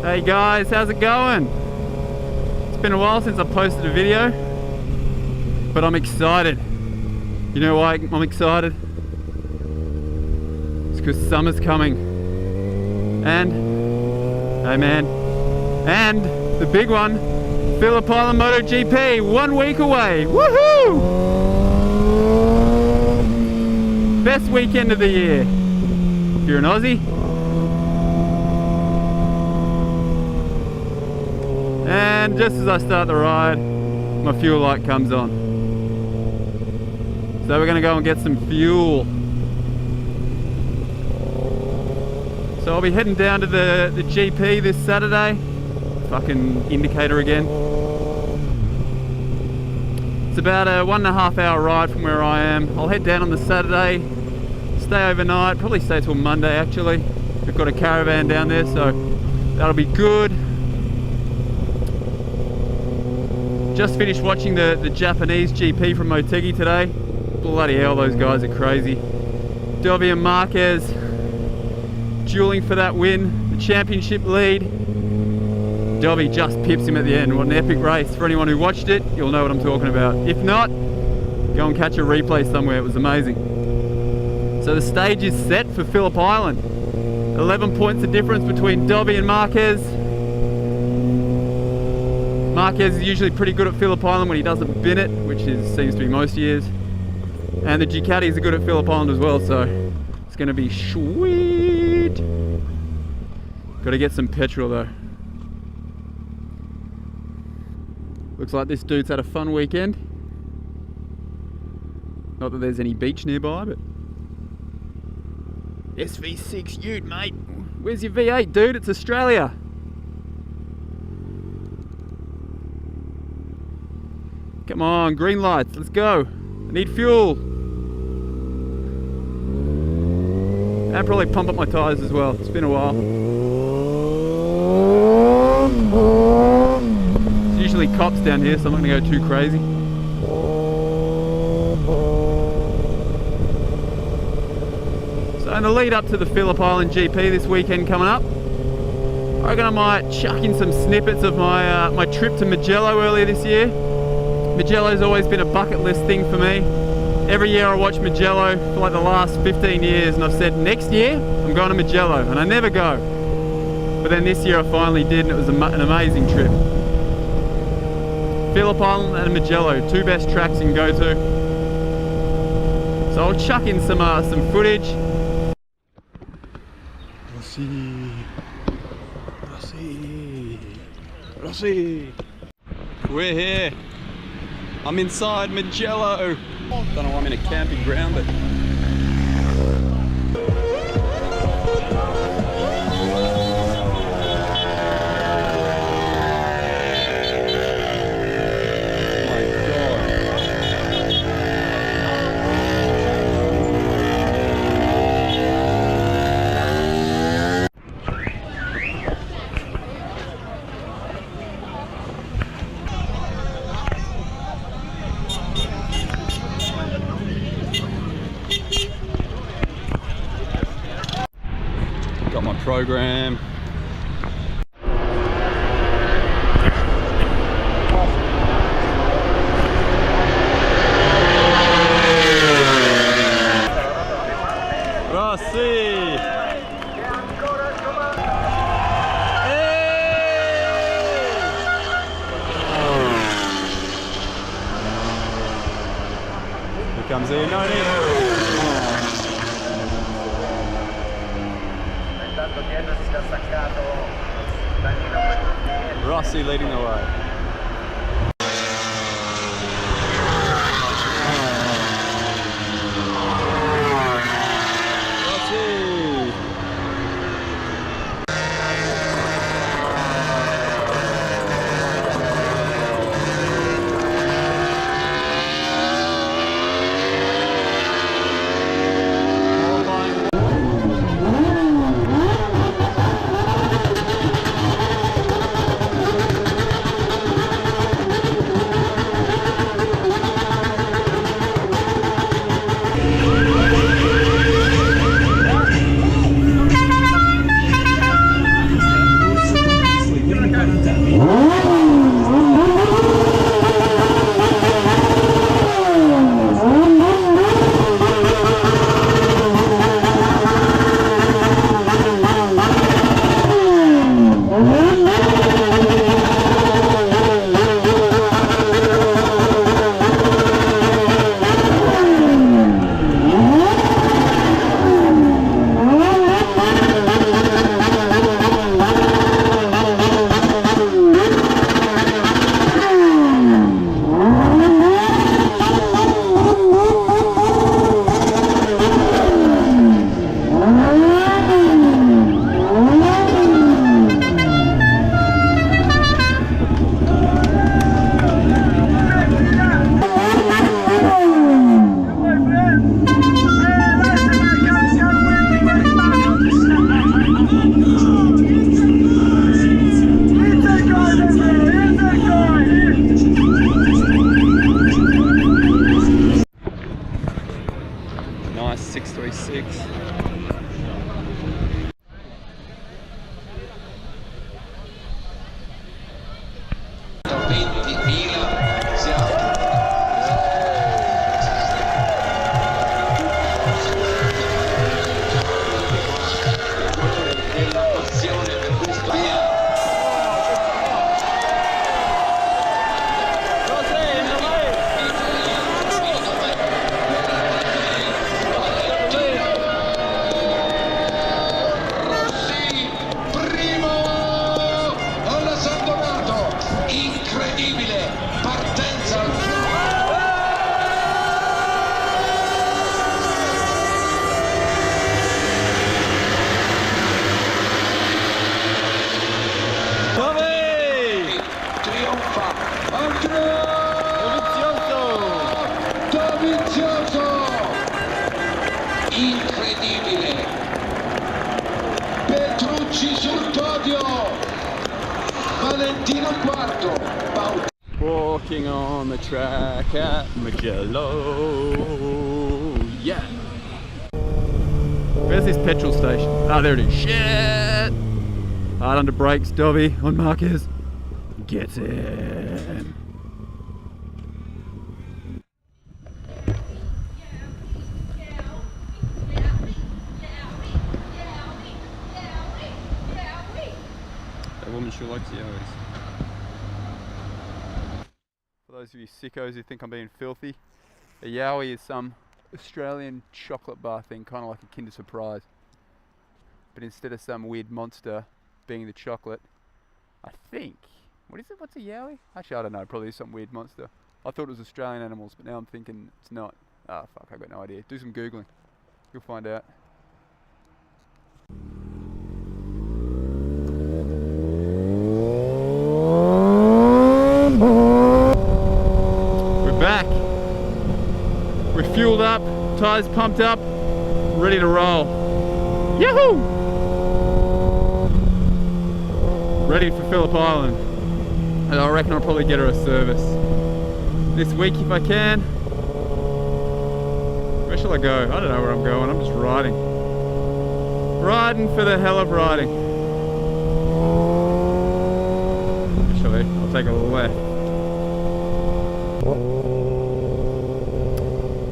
Hey guys, how's it going? It's been a while since I posted a video, but I'm excited. You know why I'm excited? It's because summer's coming. And, hey man, and the big one, Phillip Island MotoGP, 1 week away. Woohoo! Best weekend of the year. If you're an Aussie. And just as I start the ride, my fuel light comes on. So we're gonna go and get some fuel. So I'll be heading down to the GP this Saturday. Fucking indicator again. It's about a 1.5 hour ride from where I am. I'll head down on the Saturday, stay overnight, probably stay till Monday actually. We've got a caravan down there, so that'll be good. Just finished watching the Japanese GP from Motegi today. Bloody hell, those guys are crazy. Dobby and Marquez dueling for that win, the championship lead. Dobby just pips him at the end. What an epic race. For anyone who watched it, you'll know what I'm talking about. If not, go and catch a replay somewhere. It was amazing. So the stage is set for Phillip Island. 11 points of difference between Dobby and Marquez. Marquez is usually pretty good at Phillip Island when he doesn't bin it, which seems to be most years. And the Ducatis are good at Phillip Island as well, so it's going to be sweet. Got to get some petrol though. Looks like this dude's had a fun weekend. Not that there's any beach nearby, but... SV6 Ute, mate. Where's your V8, dude? It's Australia. Come on, green lights, let's go. I need fuel. And probably pump up my tyres as well. It's been a while. There's usually cops down here, so I'm not going to go too crazy. So in the lead up to the Phillip Island GP this weekend coming up, I reckon I might chuck in some snippets of my my trip to Mugello earlier this year. Mugello's always been a bucket list thing for me. Every year I watch Mugello for like the last 15 years and I've said next year I'm going to Mugello and I never go. But then this year I finally did and it was an amazing trip. Phillip Island and Mugello, two best tracks you can go to. So I'll chuck in some footage. Rossi. We're here. I'm inside Mugello. Don't know why I'm in a camping ground, but... got my program. Rossi! Here comes Iannone. Rossi leading the way. 636. Incredibile, Petrucci sul podio, Valentino quarto. Walking on the track at Mugello, yeah. Where's this petrol station? Ah, there it is. Shit! Hard under brakes, Dobby on Marquez. Gets in. That woman sure likes the Yowies. For those of you sickos who think I'm being filthy, a Yowie is some Australian chocolate bar thing, kind of like a Kinder Surprise. But instead of some weird monster being the chocolate, I think, what is it? What's a Yowie? Actually, I don't know. Probably some weird monster. I thought it was Australian animals, but now I'm thinking it's not. Ah, fuck, I've got no idea. Do some Googling. You'll find out. We're back. We're fueled up, tyres pumped up, ready to roll. Yahoo! Ready for Phillip Island. And I reckon I'll probably get her a service this week if I can. Where shall I go? I don't know where I'm going. I'm just riding. Riding for the hell of riding. Actually, I'll take a left.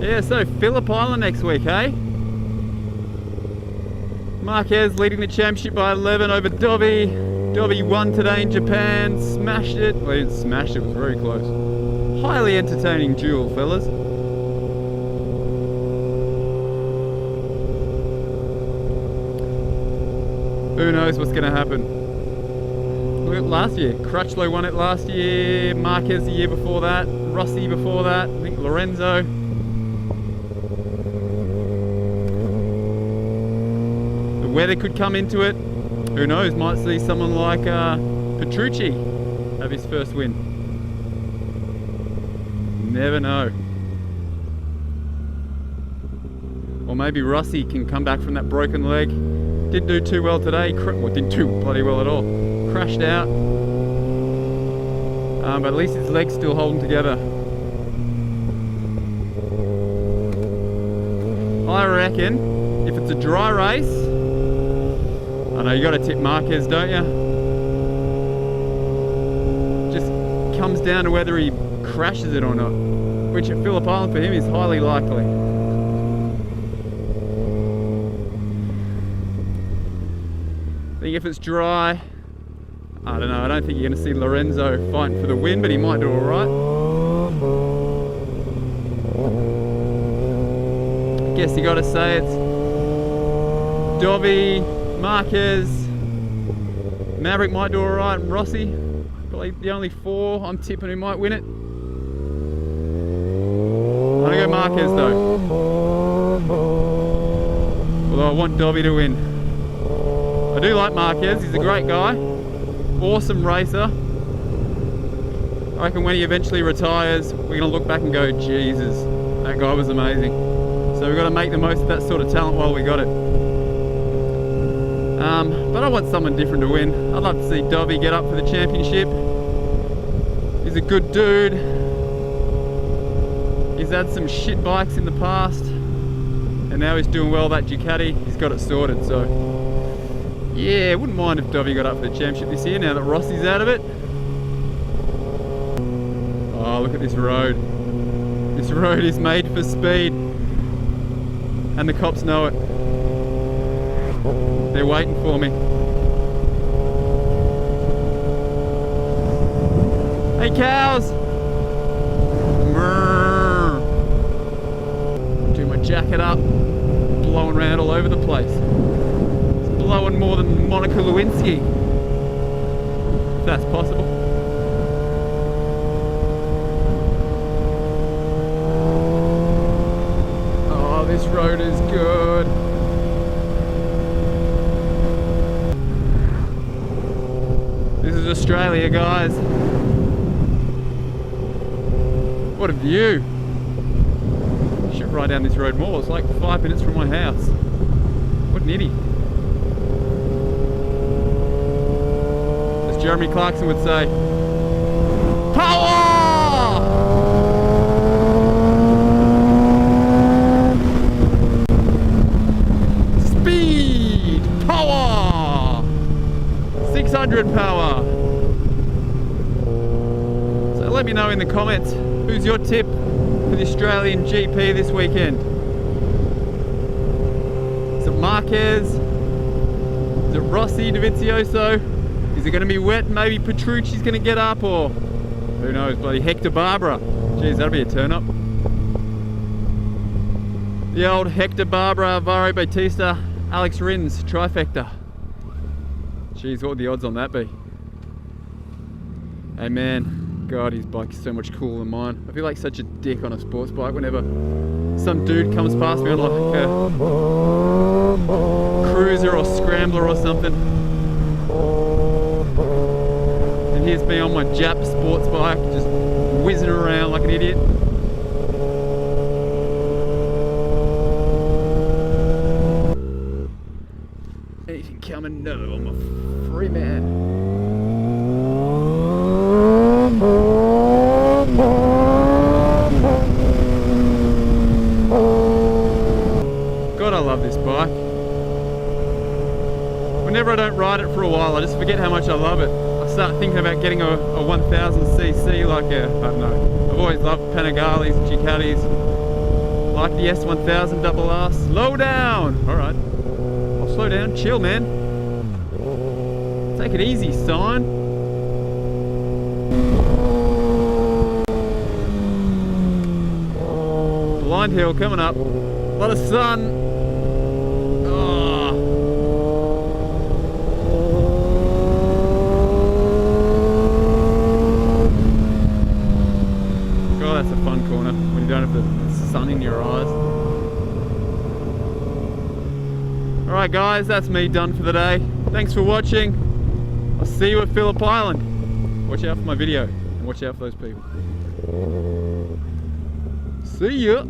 Yeah, so Phillip Island next week, hey? Marquez leading the championship by 11 over Dobby. Dobby won today in Japan, smashed it. Well, he didn't smash it, it was very close. Highly entertaining duel, fellas. Who knows what's going to happen? Look at last year. Crutchlow won it last year, Marquez the year before that, Rossi before that, I think Lorenzo. The weather could come into it. Who knows, might see someone like Petrucci have his first win. Never know. Or maybe Rossi can come back from that broken leg. Didn't do too well today, well, didn't do bloody well at all. Crashed out. But at least his leg's still holding together. I reckon if it's a dry race, I know you got to tip Marquez, don't you? Just comes down to whether he crashes it or not, which at Phillip Island for him is highly likely. I think if it's dry, I don't know, I don't think you're going to see Lorenzo fighting for the win, but he might do alright. I guess you got to say it's Dobby, Marquez, Maverick might do alright, and Rossi, probably the only four I'm tipping who might win it. I'm going to go Marquez though. Although I want Dobby to win. I do like Marquez, he's a great guy. Awesome racer. I reckon when he eventually retires, we're going to look back and go, Jesus, that guy was amazing. So we've got to make the most of that sort of talent while we got it. But I want someone different to win. I'd love to see Dobby get up for the championship. He's a good dude. He's had some shit bikes in the past. and now he's doing well. That Ducati, he's got it sorted. So yeah, wouldn't mind if Dovey got up for the championship this year now that Rossi's out of it. Oh, look at this road. This road is made for speed, and the cops know it. They're waiting for me. Hey cows! Mrrr. Do my jacket up, blowing around all over the place. It's blowing more than Monica Lewinsky, if that's possible. Oh, this road is good. This is Australia, guys. What a view. Should ride down this road more. It's like 5 minutes from my house. What an idiot. As Jeremy Clarkson would say, power! Speed! Power! 600 power! So let me know in the comments, who's your tip for the Australian GP this weekend? Is it Marquez? Is it Rossi, Dovizioso? Is it going to be wet? Maybe Petrucci's going to get up, or who knows, bloody Hector Barbera. Jeez, that'll be a turn up. The old Hector Barbera, Alvaro Bautista, Alex Rins trifecta. Jeez, what would the odds on that be? Hey man. God, his bike is so much cooler than mine. I feel like such a dick on a sports bike whenever some dude comes past me on like a cruiser or scrambler or something. And here's me on my Jap sports bike, just whizzing around like an idiot. Anything coming? No, I'm a free man. God, I love this bike. Whenever I don't ride it for a while, I just forget how much I love it. I start thinking about getting a 1000cc, like a, I don't know. I've always loved Panigales, Ducatis, like the S1000 RR. Slow down! Alright. I'll slow down, chill man. Take it easy, son. Blind hill coming up. A lot of sun. Oh. God, that's a fun corner when you don't have the sun in your eyes. Alright guys, that's me done for the day. Thanks for watching. I'll see you at Phillip Island. Watch out for my video and watch out for those people. See ya!